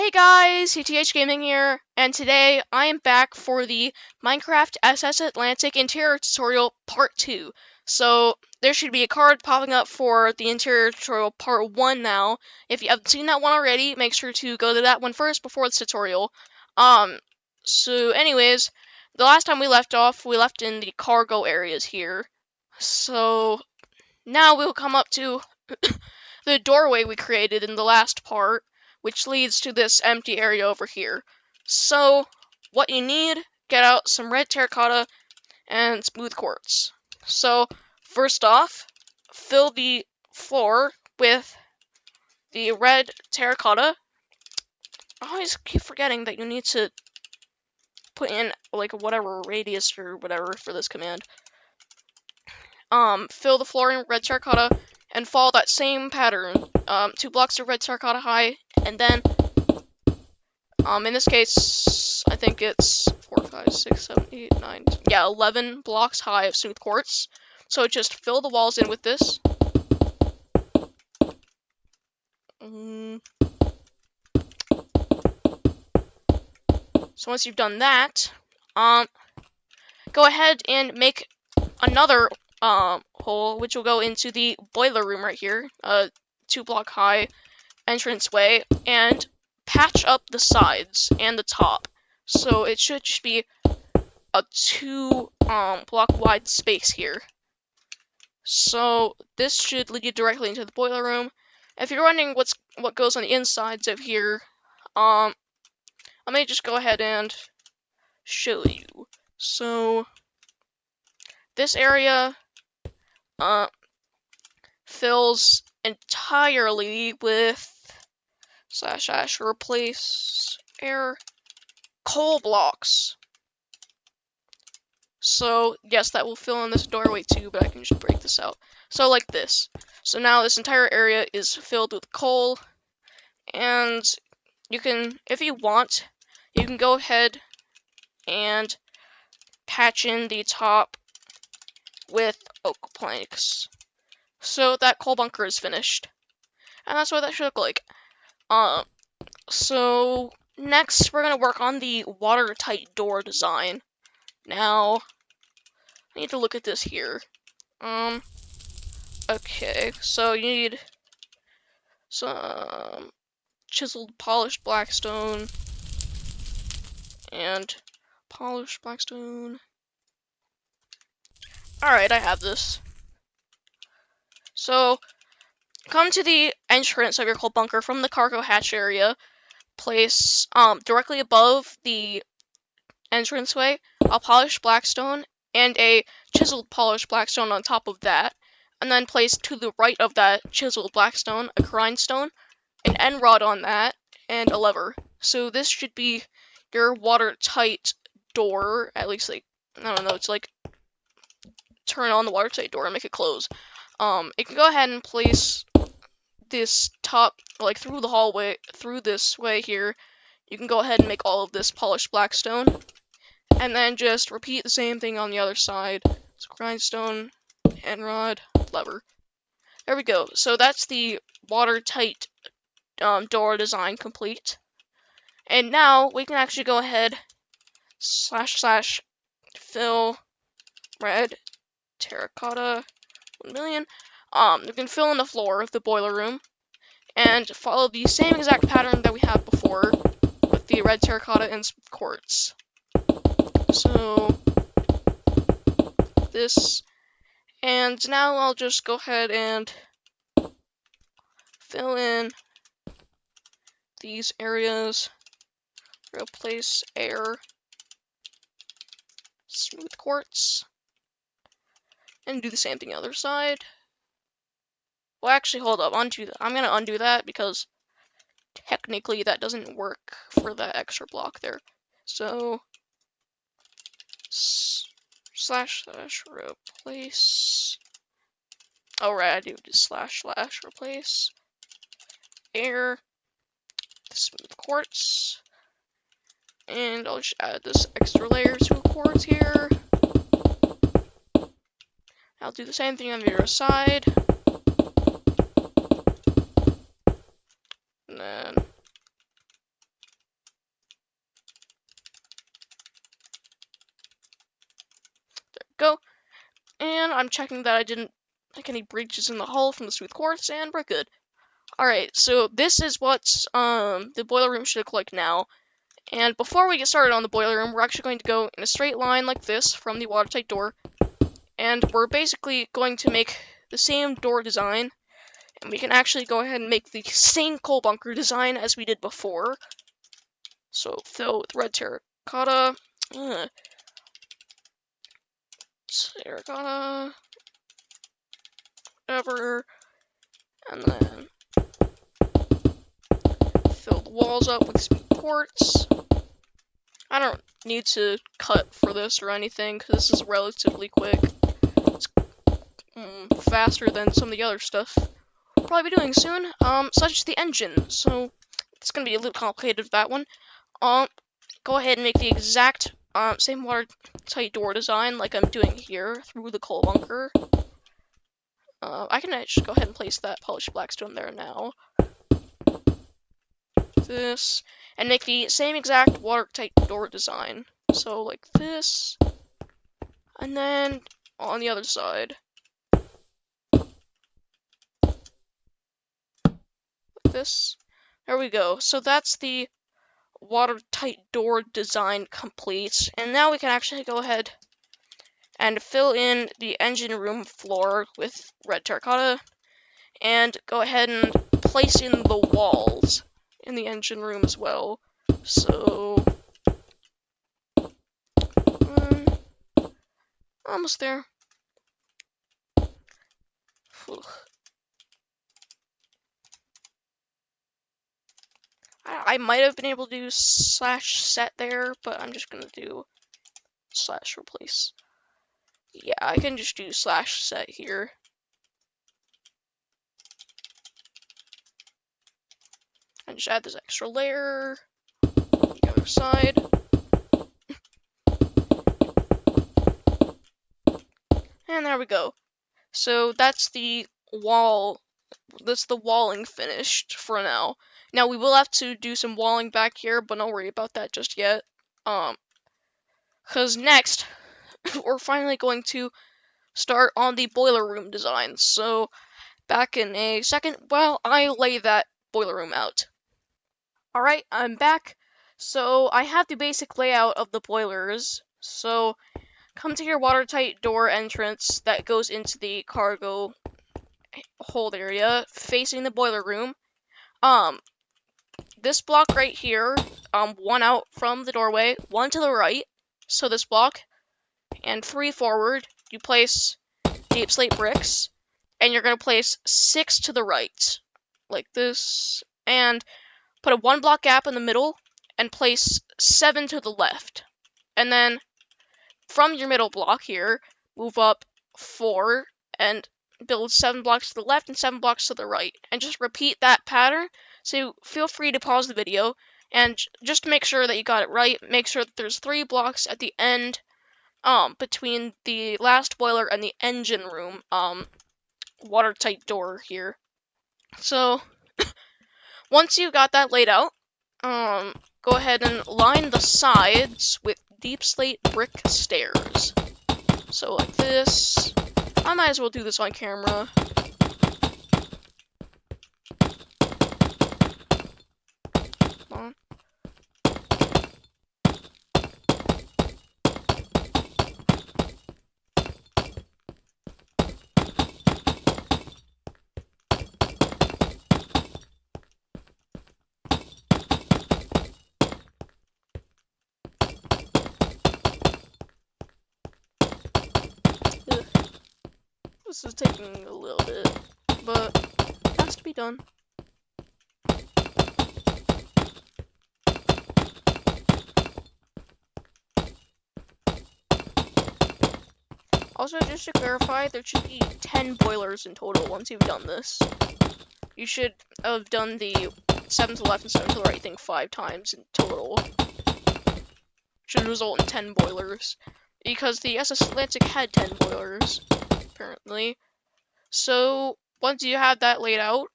Hey guys, CTH Gaming here, and today I am back for the Minecraft SS Atlantic interior tutorial part 2. So there should be a card popping up for the interior tutorial part 1 now. If you haven't seen that one already, make sure to go to that one first before this tutorial. So anyways, the last time we left off, we left in the cargo areas here. So now we'll come up to the doorway we created in the last part, which leads to this empty area over here. So, what you need, get out some red terracotta and smooth quartz. So, first off, fill the floor with the red terracotta. I always keep forgetting that you need to put in, like, whatever radius or whatever for this command. Fill the floor in red terracotta and follow that same pattern. 2 blocks of red terracotta high, and then in this case, I think it's 4, 5, 6, 7, 8, 9, yeah, 11 blocks high of smooth quartz. So just fill the walls in with this. So once you've done that, go ahead and make another hole, which will go into the boiler room right here, 2 block high entranceway, and patch up the sides and the top. So it should just be a 2 block wide space here. So this should lead you directly into the boiler room. If you're wondering what goes on the insides of here, I may just go ahead and show you. So this area fills entirely with / replace air coal blocks. So, yes, that will fill in this doorway too, but I can just break this out. So, like this. So now this entire area is filled with coal, and you can, if you want, you can go ahead and patch in the top with oak planks. So that coal bunker is finished. And that's what that should look like. So next we're gonna work on the watertight door design. Now, I need to look at this here. Okay, so you need some chiseled polished blackstone and polished blackstone. Alright, I have this. So, come to the entrance of your coal bunker from the cargo hatch area. Place directly above the entranceway a polished blackstone and a chiseled polished blackstone on top of that. And then place to the right of that chiseled blackstone a grindstone, an end rod on that, and a lever. So this should be your watertight door, at least, like, I don't know, it's like turn on the watertight door and make it close. You can go ahead and place this top, like, through the hallway, through this way here. You can go ahead and make all of this polished blackstone, and then just repeat the same thing on the other side. So grindstone, end rod, lever. There we go. So that's the watertight door design complete. And now we can actually go ahead / fill red terracotta 1,000,000. You can fill in the floor of the boiler room and follow the same exact pattern that we had before with the red terracotta and quartz. So this, and now I'll just go ahead and fill in these areas. Replace air, smooth quartz, and do the same thing on the other side. Well, actually, hold up. I'm gonna undo that because technically that doesn't work for that extra block there. So / replace. Oh right, I do just / replace air, smooth quartz, and I'll just add this extra layer to quartz here. I'll do the same thing on the other side. And then And I'm checking that I didn't make any breaches in the hull from the smooth quartz, and we're good. Alright, so this is what the boiler room should look like now. And before we get started on the boiler room, we're actually going to go in a straight line like this from the watertight door. And we're basically going to make the same door design. And we can actually go ahead and make the same coal bunker design as we did before. So fill with red terracotta. Terracotta. Whatever. And then fill the walls up with smooth quartz. I don't need to cut for this or anything, because this is relatively quick. It's faster than some of the other stuff we'll probably be doing soon, such as the engine. So it's going to be a little complicated with that one. Go ahead and make the exact same watertight door design like I'm doing here through the coal bunker. I can just go ahead and place that polished blackstone there now. This, and make the same exact watertight door design. So like this, and then on the other side. Like this. There we go. So that's the watertight door design complete. And now we can actually go ahead and fill in the engine room floor with red terracotta. And go ahead and place in the walls in the engine room as well. So almost there. Whew. I might have been able to do /set there, but I'm just gonna do /replace. Yeah, I can just do /set here. And just add this extra layer on the other side. And there we go. So that's the wall. That's the walling finished for now. Now we will have to do some walling back here, but don't worry about that just yet. Cause next we're finally going to start on the boiler room design. So back in a second while I lay that boiler room out. Alright, I'm back. So I have the basic layout of the boilers. So come to your watertight door entrance that goes into the cargo hold area facing the boiler room. This block right here, one out from the doorway, one to the right, so this block, and 3 forward, you place deep slate bricks, and you're going to place 6 to the right, like this, and put a 1 block gap in the middle, and place 7 to the left. And then, from your middle block here, move up 4, and build 7 blocks to the left and 7 blocks to the right. And just repeat that pattern, so feel free to pause the video, and just to make sure that you got it right, make sure that there's 3 blocks at the end, between the last boiler and the engine room, watertight door here. So, once you got that laid out, go ahead and line the sides with deep slate brick stairs. So like this. I might as well do this on camera. Come on. This is taking a little bit, but it has to be done. Also, just to clarify, there should be 10 boilers in total once you've done this. You should have done the 7 to the left and 7 to the right thing 5 times in total. Should result in 10 boilers. Because the SS Atlantic had 10 boilers, apparently. So, once you have that laid out,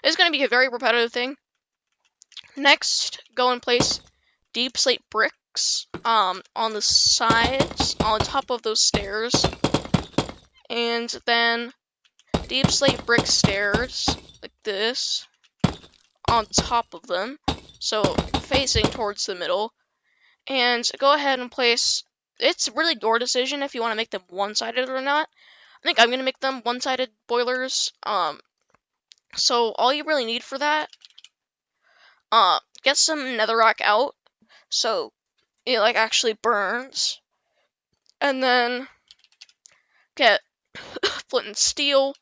it's going to be a very repetitive thing. Next, go and place deep slate bricks on the sides, on top of those stairs, and then deep slate brick stairs, like this, on top of them, so facing towards the middle, and go ahead and place, it's really your decision if you want to make them one-sided or not. I think I'm going to make them one-sided boilers, so all you really need for that, get some netherrack out, so it, like, actually burns, and then get flint and steel,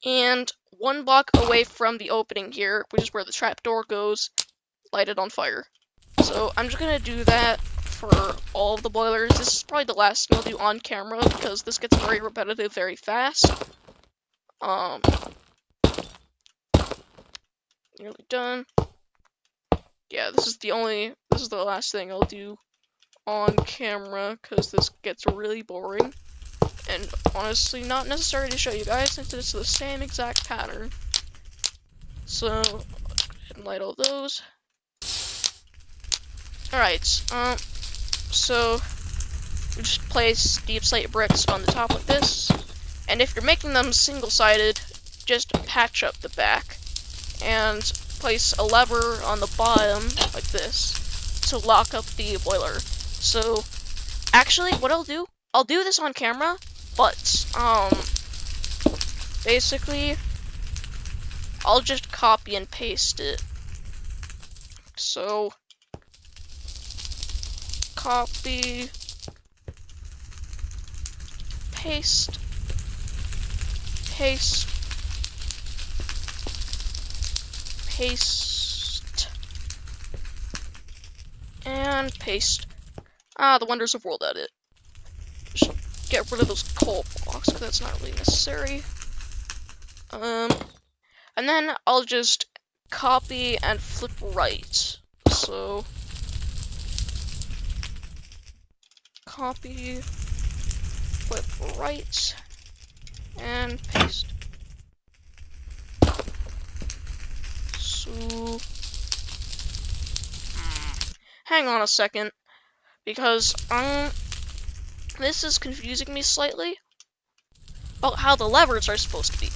and 1 block away from the opening here, which is where the trapdoor goes, light it on fire. So I'm just gonna do that for all of the boilers. This is probably the last thing I'll do on camera because this gets very repetitive very fast. Nearly done. Yeah, this is the last thing I'll do on camera because this gets really boring. And honestly, not necessary to show you guys since it's the same exact pattern. So, go ahead and light all those. Alright, so we just place deep slate bricks on the top like this. And if you're making them single-sided, just patch up the back. And place a lever on the bottom like this to lock up the boiler. So, actually, what I'll do this on camera, but, basically, I'll just copy and paste it. So, copy, paste, paste, paste, and paste. The wonders of world edit. Just get rid of those coal blocks, because that's not really necessary. And then I'll just copy and flip right. So, copy, flip right, and paste. So, hang on a second, because, this is confusing me slightly about how the levers are supposed to be.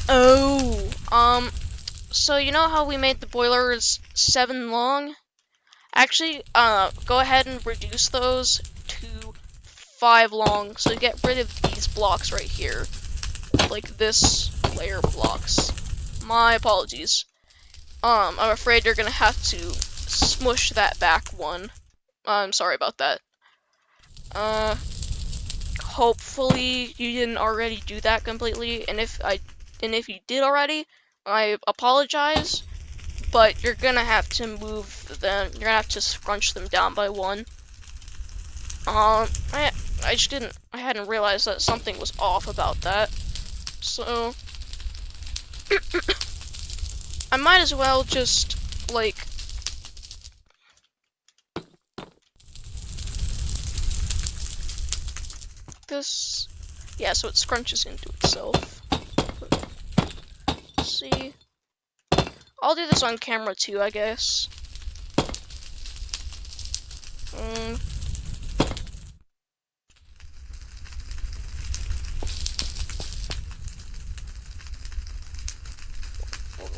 Oh, so you know how we made the boilers 7 long? Actually, go ahead and reduce those to 5 long, so you get rid of these blocks right here. Like this layer blocks. My apologies. I'm afraid you're gonna have to smush that back one. I'm sorry about that. Hopefully you didn't already do that completely, and if you did already, I apologize, but you're gonna have to move them, you're gonna have to scrunch them down by 1. I hadn't realized that something was off about that, so, I might as well just, like, this, yeah, so it scrunches into itself. Let's see. I'll do this on camera too, I guess.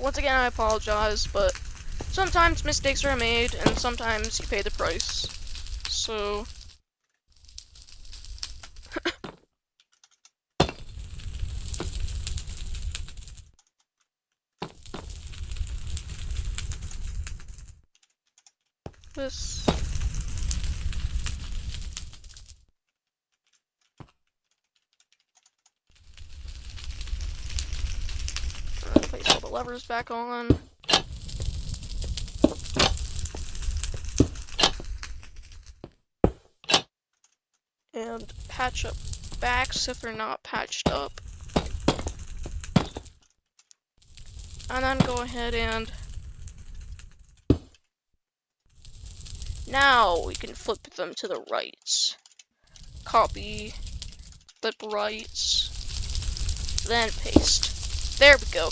Once again, I apologize, but sometimes mistakes are made, and sometimes you pay the price. So, this. Place all the levers back on. And patch up backs if they're not patched up. And then go ahead and now we can flip them to the right. Copy, flip right, then paste. There we go.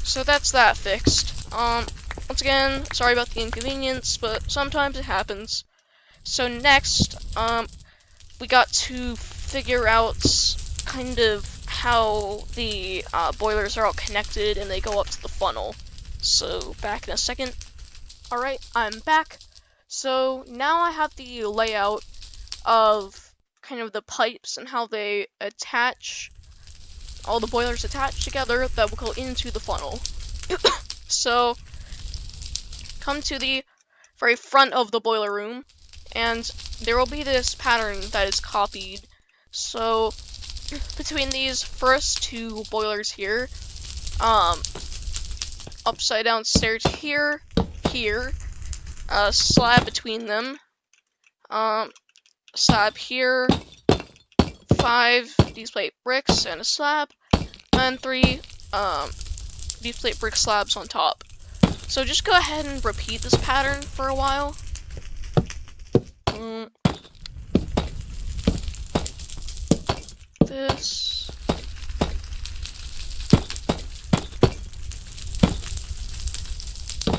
So that's that fixed. Once again, sorry about the inconvenience, but sometimes it happens. So next, we got to figure out kind of how the boilers are all connected and they go up to the funnel. So back in a second. Alright, I'm back. So now I have the layout of kind of the pipes and how they attach, all the boilers attached together that will go into the funnel. So come to the very front of the boiler room, and there will be this pattern that is copied. So between these first two boilers here, upside down stairs here, a slab between them, slab here, 5 these plate bricks and a slab, and 3 these plate brick slabs on top. So just go ahead and repeat this pattern for a while. This.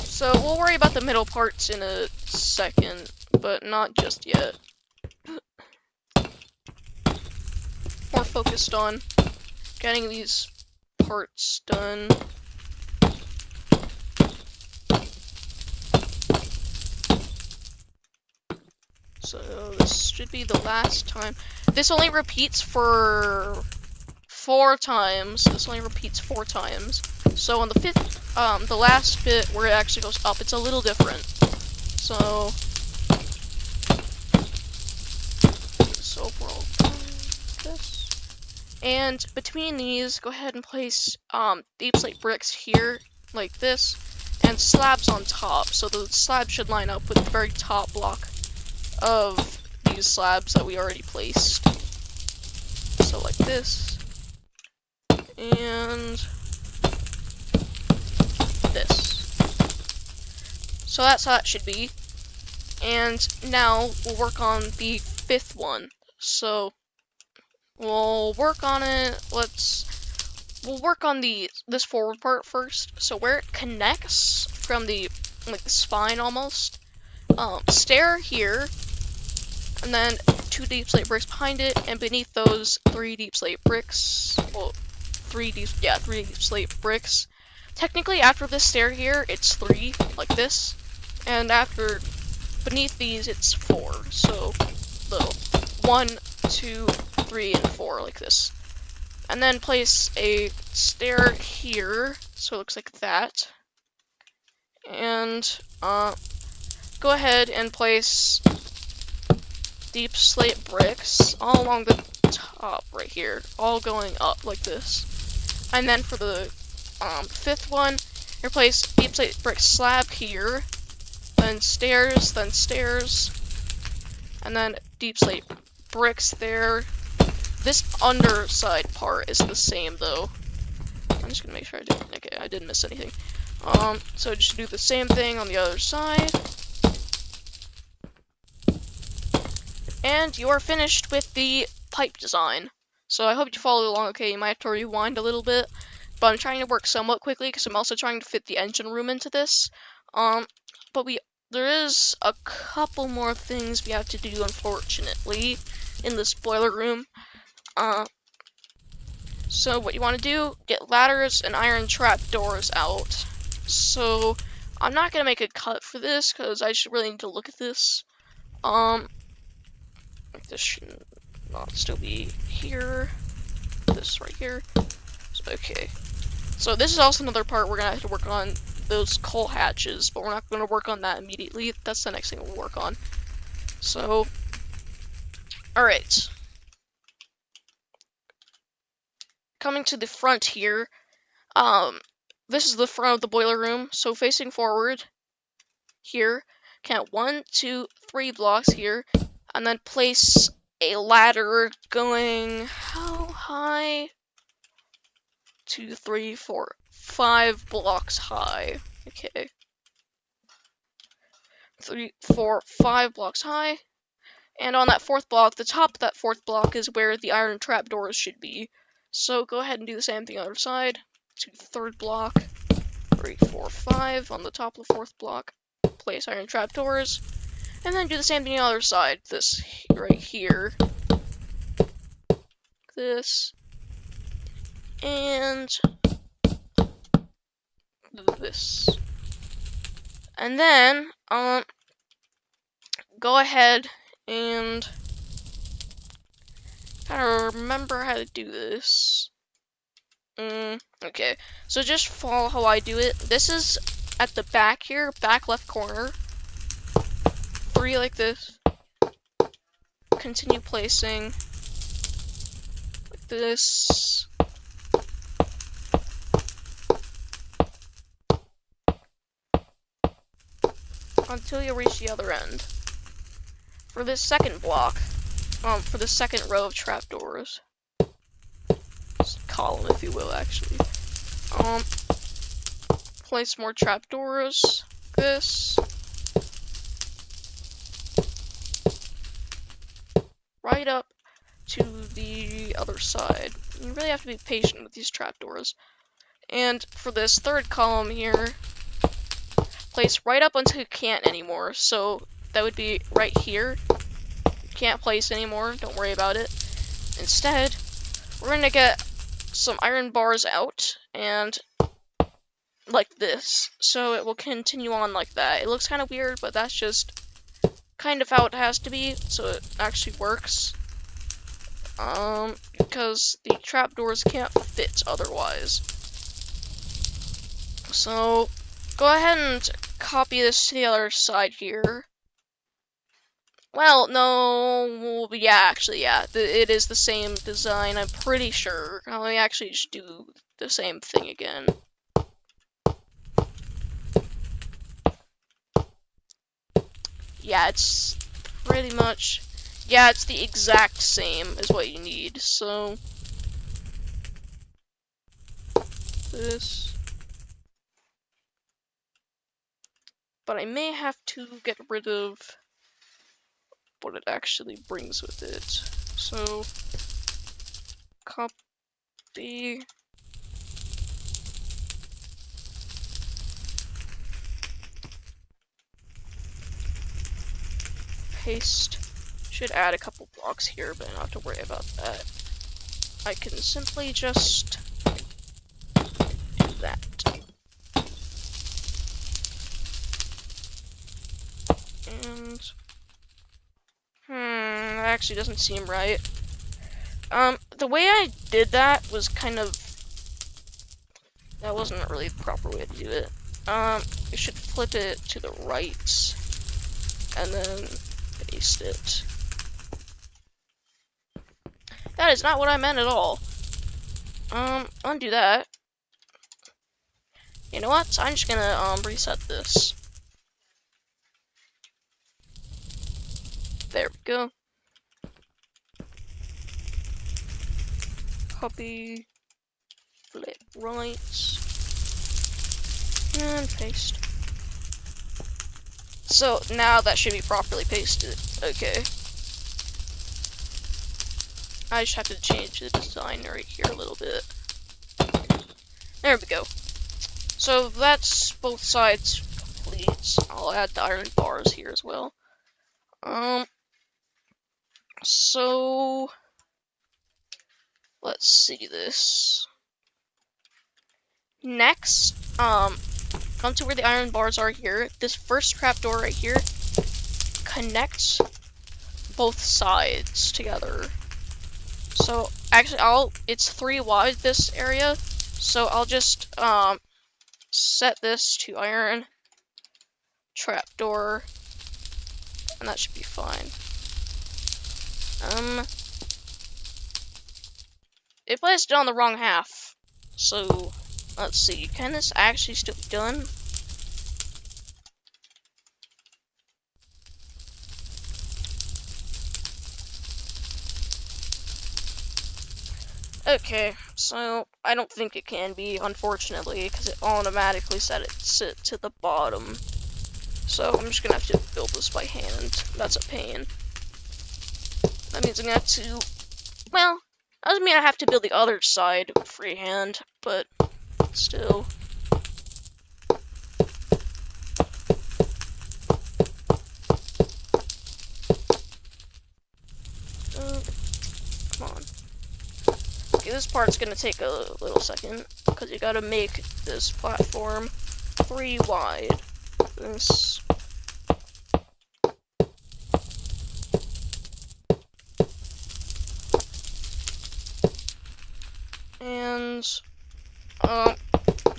So we'll worry about the middle parts in a second, but not just yet. More focused on getting these parts done. So this should be the last time. This only repeats for 4 times. This only repeats 4 times. So on the 5th, the last bit where it actually goes up, it's a little different. So overall this. And between these, go ahead and place deep slate bricks here, like this, and slabs on top. So the slab should line up with the very top block of these slabs that we already placed. So like this, and this. So that's how it should be. And now we'll work on the 5th one. So we'll work on it. We'll work on this forward part first. So where it connects from the the spine almost, stair here, and then 2 deep slate bricks behind it, and beneath those 3 deep slate bricks. Well, 3 deep slate bricks. Technically, after this stair here, it's 3 like this, and after beneath these, it's 4. So the 1, 2, 3, and 4 like this. And then place a stair here, so it looks like that. And go ahead and place deep slate bricks all along the top right here, all going up like this. And then for the 5th one, replace deep slate brick slab here, then stairs, and then deep slate bricks there. This underside part is the same though. I'm just gonna make sure I didn't miss anything. So just do the same thing on the other side. And you are finished with the pipe design. So I hope you followed along okay. You might have to rewind a little bit, but I'm trying to work somewhat quickly because I'm also trying to fit the engine room into this. But there is a couple more things we have to do, unfortunately, in this boiler room. So what you want to do, get ladders and iron trapdoors out. So I'm not gonna make a cut for this because I should really need to look at this. This should not still be here. This right here. Okay. So this is also another part we're gonna have to work on, those coal hatches, but we're not gonna work on that immediately. That's the next thing we'll work on. So, alright. Coming to the front here, this is the front of the boiler room, so facing forward here, count 1, 2, 3 blocks here, and then place a ladder going how high? 2, 3, 4, 5 blocks high. Okay. 3, 4, 5 blocks high. And on that 4th block, the top of that 4th block is where the iron trapdoors should be. So go ahead and do the same thing on the other side. To the 3rd block. 3, 4, 5 on the top of the 4th block. Place iron trapdoors. And then do the same thing on the other side. This right here. This. And this. And then, go ahead and gotta remember how to do this. Okay, so just follow how I do it. This is at the back here, back left corner. 3 like this. Continue placing like this. Until you reach the other end. For this second block, for the second row of trapdoors. Column, if you will, actually. Place more trapdoors. This. Right up to the other side. You really have to be patient with these trapdoors. And for this third column here, place right up until you can't anymore. So that would be right here. You can't place anymore, don't worry about it. Instead, we're gonna get some iron bars out and like this. So it will continue on like that. It looks kind of weird, but that's just kind of how it has to be, so it actually works. Because the trapdoors can't fit otherwise. So, go ahead and copy this to the other side here. Well, no, yeah, actually, yeah, it is the same design, I'm pretty sure. Let me actually just do the same thing again. Yeah, it's pretty much, yeah, it's the exact same as what you need, so this. But I may have to get rid of what it actually brings with it. So, copy. Paste. Should add a couple blocks here, but I don't have to worry about that. I can simply just do that. And that actually doesn't seem right. The way I did that was kind of, that wasn't really the proper way to do it. You should flip it to the right and then paste it. That is not what I meant at all. Undo that. You know what? I'm just gonna reset this. There we go. Copy, flip right, and paste. So now that should be properly pasted. Okay. I just have to change the design right here a little bit. There we go. So that's both sides complete. I'll add the iron bars here as well. So let's see this. Next, come to where the iron bars are here. This first trapdoor right here connects both sides together. So actually, it's 3 wide this area. So I'll just set this to iron trapdoor, and that should be fine. It placed it on the wrong half. So let's see. Can this actually still be done? Okay, so I don't think it can be, unfortunately, because it automatically set it to the bottom. So I'm just gonna have to build this by hand. That's a pain. That means I'm gonna have to, well, that doesn't mean I have to build the other side freehand, but still. this part's gonna take a little second, because you gotta make this platform 3 wide. This. And,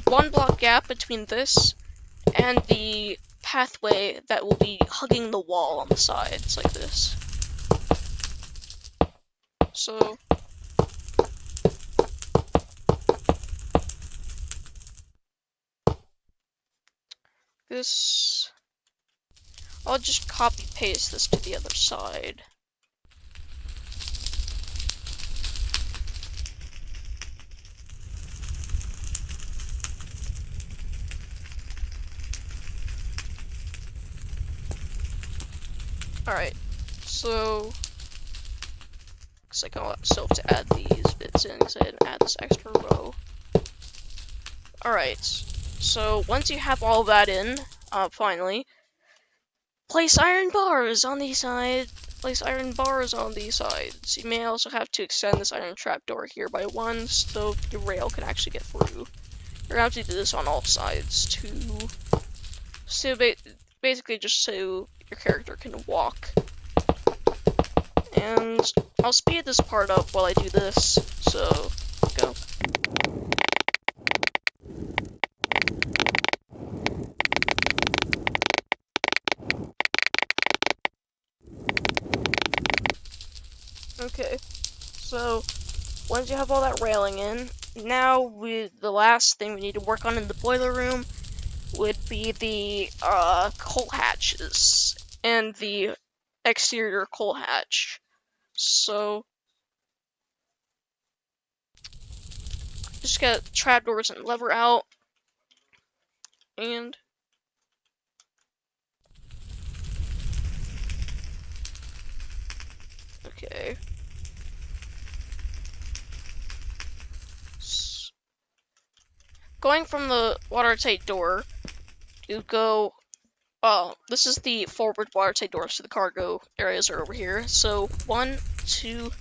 1 block gap between this and the pathway that will be hugging the wall on the sides, like this. So, this, I'll just copy paste this to the other side. Alright, so, looks like I'll still have to add these bits in, because I didn't add this extra row. Alright, so once you have all that in, finally, place iron bars on these sides. Place iron bars on these sides. You may also have to extend this iron trapdoor here by 1, so the rail can actually get through. You're gonna have to do this on all sides too. So basically just so your character can walk. And I'll speed this part up while I do this, so go. Okay, so once you have all that railing in, now the last thing we need to work on in the boiler room would be the coal hatches and the exterior coal hatch. So just get trapdoors and lever out, and okay. Going from the watertight door, you go. This is the forward watertight door, so the cargo areas are over here. So 1, 2,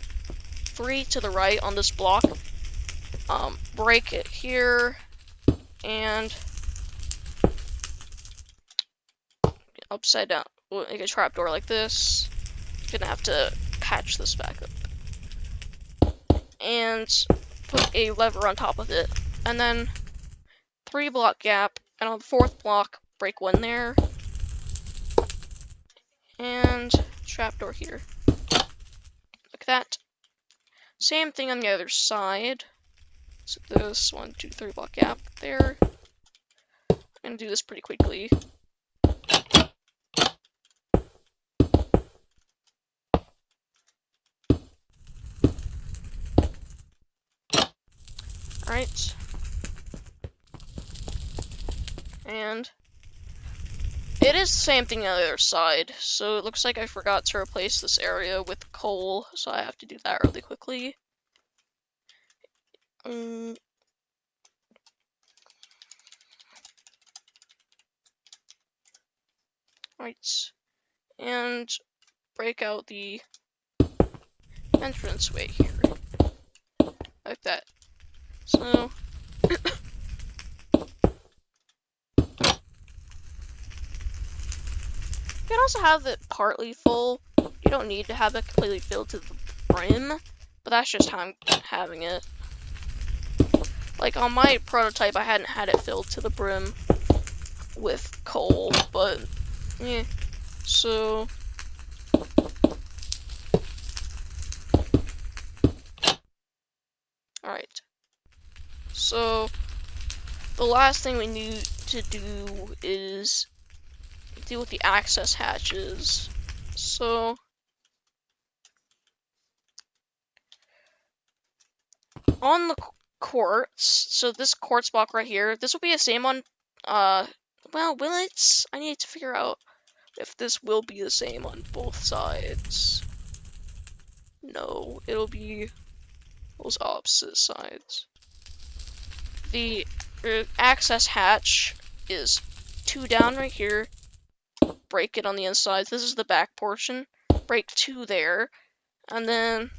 3 to the right on this block. Break it here, and upside down. We'll make a trapdoor like this. Gonna have to patch this back up, and put a lever on top of it, and then 3 block gap, and on the 4th block, break 1 there, and trapdoor here, like that. Same thing on the other side. So this 1, 2, 3 block gap there. I'm gonna do this pretty quickly. Alright. And it is the same thing on the other side, so it looks like I forgot to replace this area with coal, so I have to do that really quickly. Right. And break out the entranceway here. Like that. So you can also have it partly full. You don't need to have it completely filled to the brim, but that's just how I'm having it. Like on my prototype, I hadn't had it filled to the brim with coal, but yeah. So alright. So the last thing we need to do is deal with the access hatches. So on the quartz, so this quartz block right here, this will be the same on, well, will it? I need to figure out if this will be the same on both sides. No, it'll be those opposite sides. The access hatch is 2 down right here. Break it on the inside. This is the back portion. Break 2 there. And then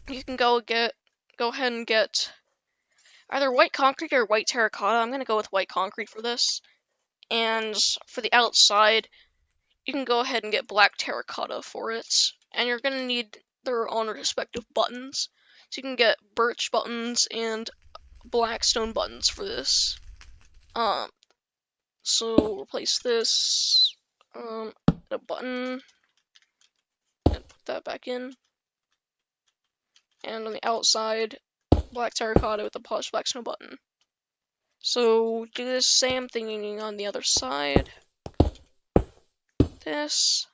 you can go ahead and get either white concrete or white terracotta. I'm gonna go with white concrete for this. And for the outside, you can go ahead and get black terracotta for it. And you're gonna need their own respective buttons. So you can get birch buttons and black stone buttons for this. So replace this, a button, and put that back in. And on the outside, black terracotta with a polished black stone button. So do the same thing on the other side. This.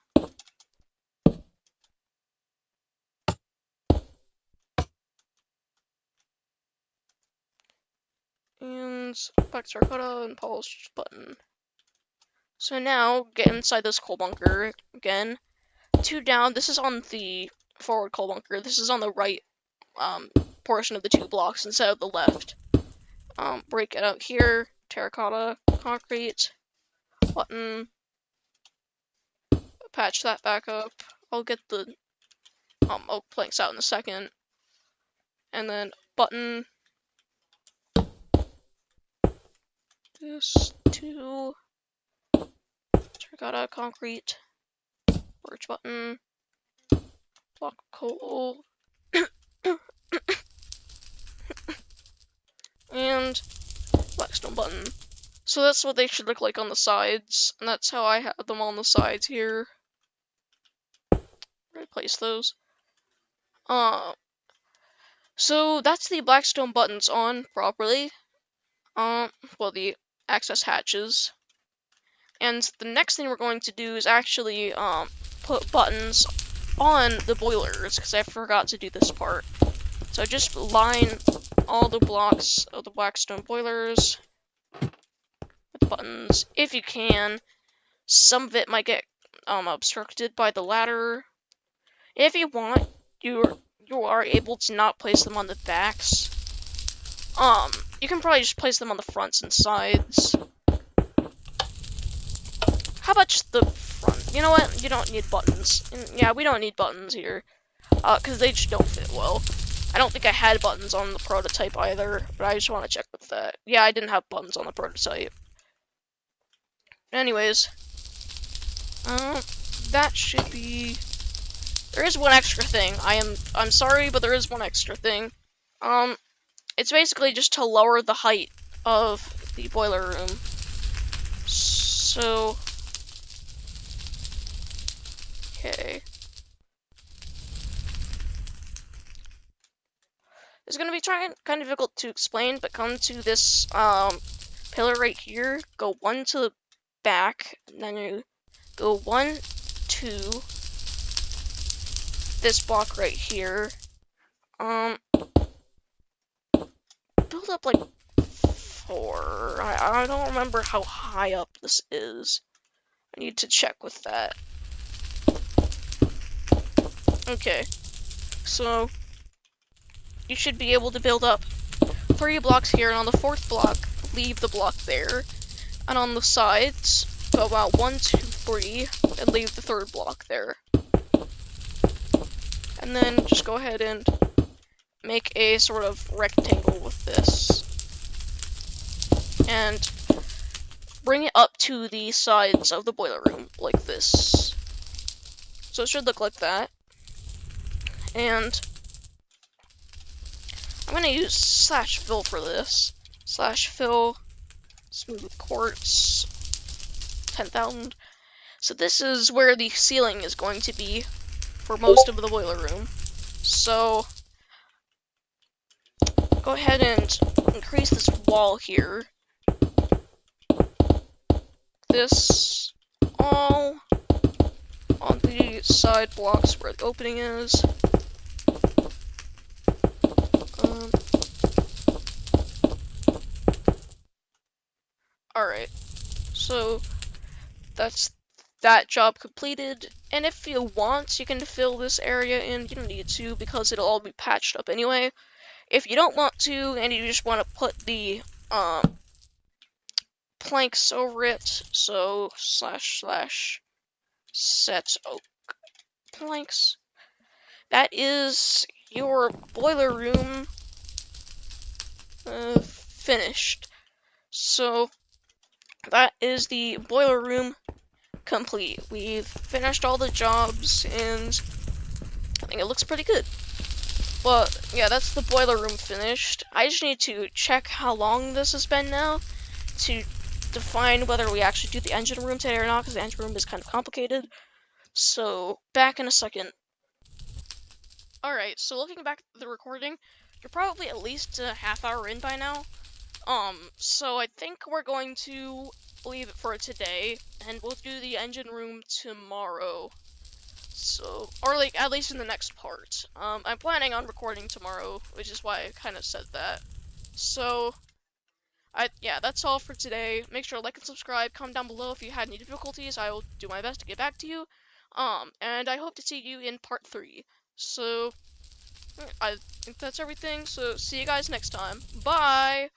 And black terracotta and polished button. So now, get inside this coal bunker again. 2 down, this is on the forward coal bunker. This is on the right portion of the 2 blocks instead of the left. Break it out here, terracotta, concrete, button, patch that back up. I'll get the oak planks out in a second. And then button, this, 2, terracotta, concrete, birch button, block of coal, and blackstone button. So that's what they should look like on the sides, and that's how I have them on the sides here. Replace those. So that's the blackstone buttons on properly. Well, the access hatches. And the next thing we're going to do is actually, put buttons on the boilers, because I forgot to do this part. So just line all the blocks of the blackstone boilers with buttons, if you can. Some of it might get, obstructed by the ladder. If you want, you are able to not place them on the backs. You can probably just place them on the fronts and sides. How about the front? You know what? You don't need buttons. Yeah, we don't need buttons here. Because they just don't fit well. I don't think I had buttons on the prototype either, but I just want to check with that. Yeah, I didn't have buttons on the prototype. Anyways, that should be... There is one extra thing. I'm sorry, but there is one extra thing. It's basically just to lower the height of the boiler room. So... Okay. It's gonna be kind of difficult to explain, but come to this, pillar right here, go 1 to the back, and then you go 1, 2, this block right here. Build up like 4. I don't remember how high up this is. I need to check with that. Okay, so you should be able to build up 3 blocks here, and on the 4th block, leave the block there. And on the sides, go about 1, 2, 3, and leave the 3rd block there. And then just go ahead and make a sort of rectangle with this. And bring it up to the sides of the boiler room, like this. So it should look like that. And I'm gonna use /fill for this. /fill, smooth quartz, 10,000. So this is where the ceiling is going to be for most of the boiler room. So go ahead and increase this wall here. This all on the side blocks where the opening is. Alright, so that's that job completed, and if you want, you can fill this area in. You don't need to, because it'll all be patched up anyway. If you don't want to, and you just want to put the planks over it, so // set oak planks. That is your boiler room finished. So that is the boiler room complete. We've finished all the jobs, and I think it looks pretty good. But yeah, that's the boiler room finished. I just need to check how long this has been now to define whether we actually do the engine room today or not, because the engine room is kind of complicated. So, back in a second. Alright, so looking back at the recording, you're probably at least a half hour in by now. So I think we're going to leave it for today, and we'll do the engine room tomorrow. So, or like, at least in the next part. I'm planning on recording tomorrow, which is why I kind of said that. So, yeah, that's all for today. Make sure to like and subscribe, comment down below if you had any difficulties. I will do my best to get back to you. And I hope to see you in part 3. So, I think that's everything, so see you guys next time. Bye!